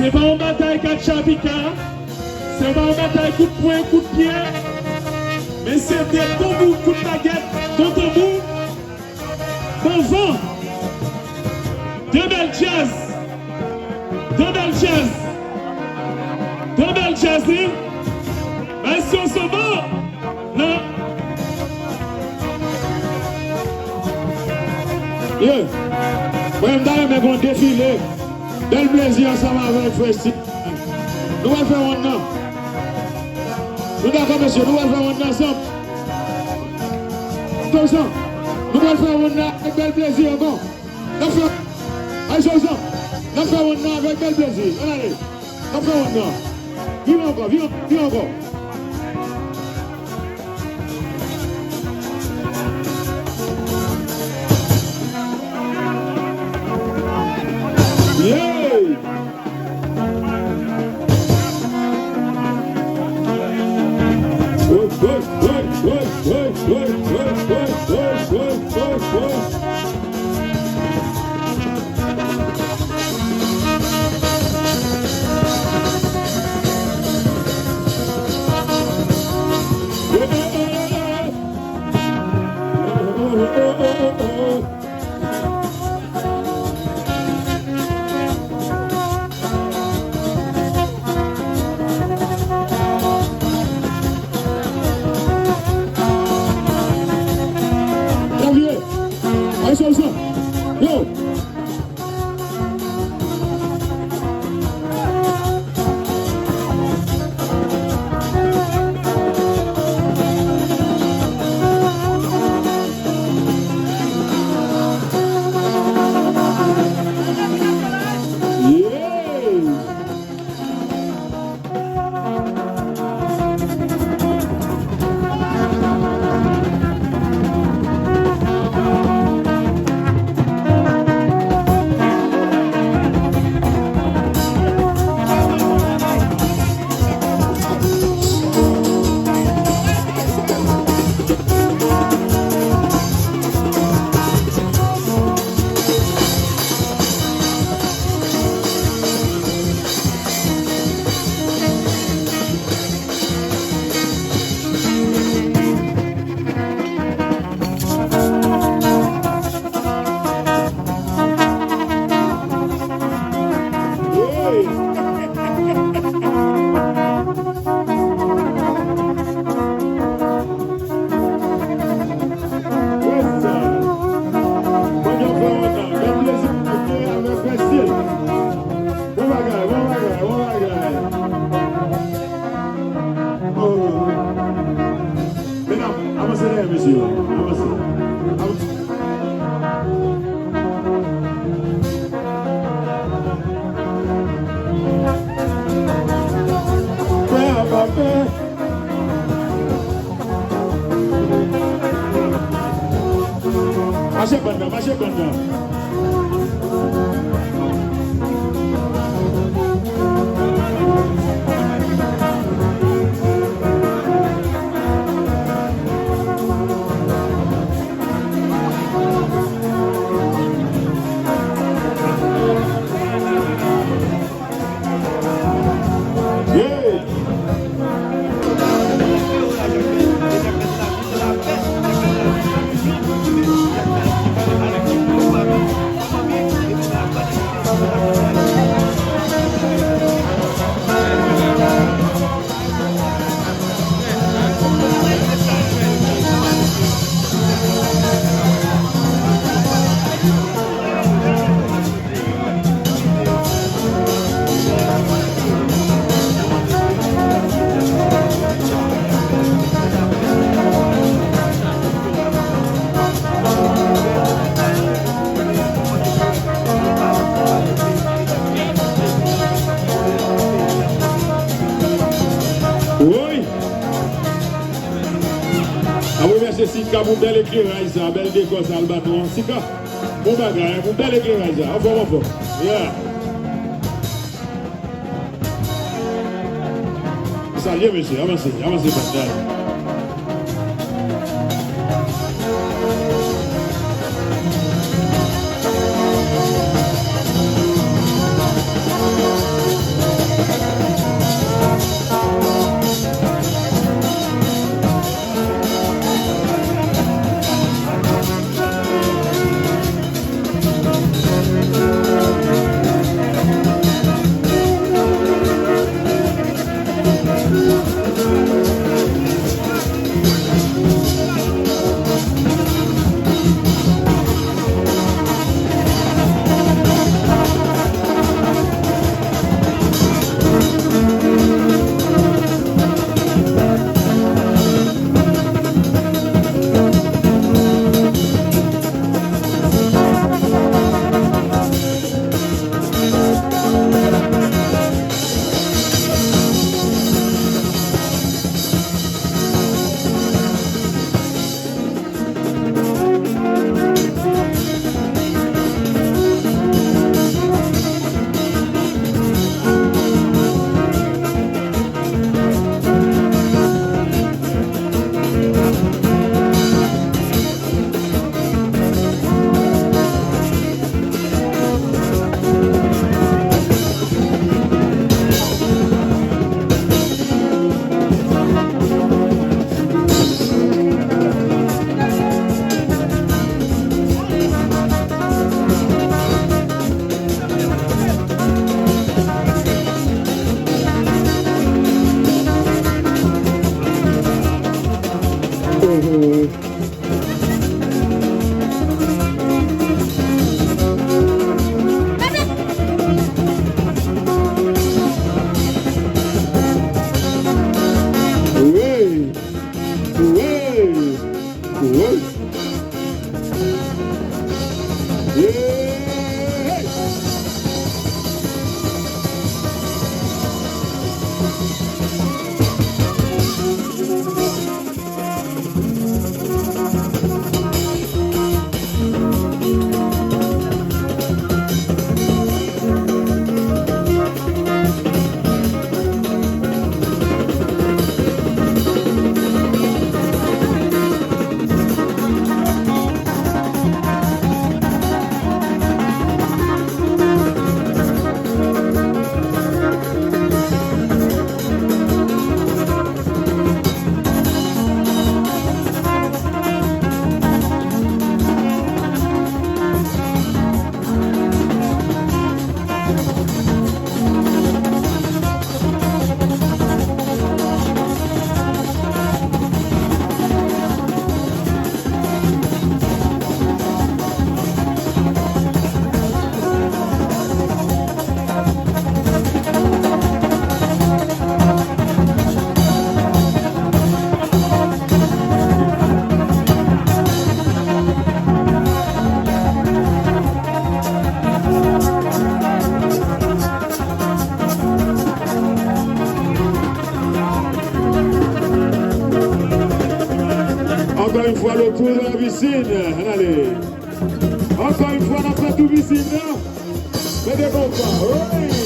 C'est pas une bataille Kachapika, c'est pas une bataille coup de poing, coup de pied, mais c'est des tambours, coup de baguette, bon tambour, bon vent, deux belles jazz, deux belles jazz, deux belles jazz, mais si on se bat, non. Yo, moi, je vais défiler. Bel plaisir ensemble avec Festi. Nous allons faire un an. Nous d'accord, monsieur, nous allons faire un ensemble. Comme ça, nous allons faire un an avec bel plaisir encore. Nous faisons un an avec bel plaisir. Allez, nous faisons un an. Viens encore, viens encore. Yeah! Yo! Marchez pendant. Sika, mon bel éclairage, ça, bel décor, ça, le bâton. Sika, mon bagage, mon bel éclairage, ça. Enfin. Yeah. Salut, monsieur, avancez, bataille. Encore une fois, le tour de la piscine. Allez. Encore une fois, notre tout piscine. Mettez bon pas. Oui.